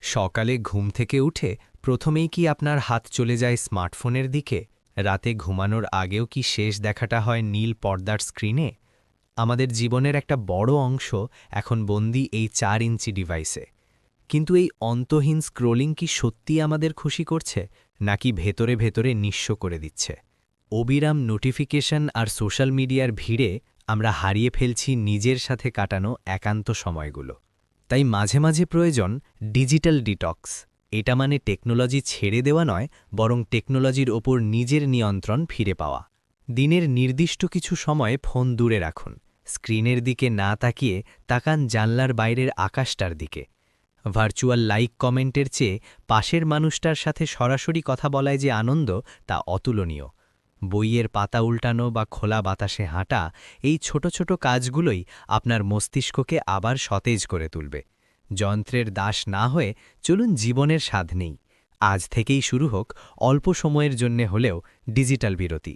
সকালে ঘুম থেকে উঠে প্রথমেই কি আপনার হাত চলে যায় স্মার্টফোনের দিকে? রাতে ঘুমানোর আগেও কি শেষ দেখাটা হয় নীল পর্দার স্ক্রিনে? আমাদের জীবনের একটা বড় অংশ এখন বন্দী এই ৪ ইঞ্চি ডিভাইসে। কিন্তু এই অন্তহীন স্ক্রোলিং কি সত্যিই আমাদের খুশি করছে, নাকি ভেতরে ভেতরে নিঃস্ব করে দিচ্ছে? অবিরাম নোটিফিকেশন আর সোশ্যাল মিডিয়ার ভিড়ে আমরা হারিয়ে ফেলছি নিজের সাথে কাটানো একান্ত সময়গুলো। তাই মাঝে মাঝে প্রয়োজন ডিজিটাল ডিটক্স। এটা মানে টেকনোলজি ছেড়ে দেওয়া নয়, বরং টেকনোলজির ওপর নিজের নিয়ন্ত্রণ ফিরে পাওয়া। দিনের নির্দিষ্ট কিছু সময় ফোন দূরে রাখুন, স্ক্রিনের দিকে না তাকিয়ে তাকান জানলার বাইরের আকাশটার দিকে। ভার্চুয়াল লাইক কমেন্টের চেয়ে পাশের মানুষটার সাথে সরাসরি কথা বলায় যে আনন্দ, তা অতুলনীয়। বইয়ের পাতা উল্টানো বা খোলা বাতাসে হাঁটা, এই ছোট ছোট কাজগুলোই আপনার মস্তিষ্ককে আবার সতেজ করে তুলবে। যন্ত্রের দাস না হয়ে চলুন জীবনের স্বাদ নেই। আজ থেকেই শুরু হোক অল্প সময়ের জন্যে হলেও ডিজিটাল বিরতি।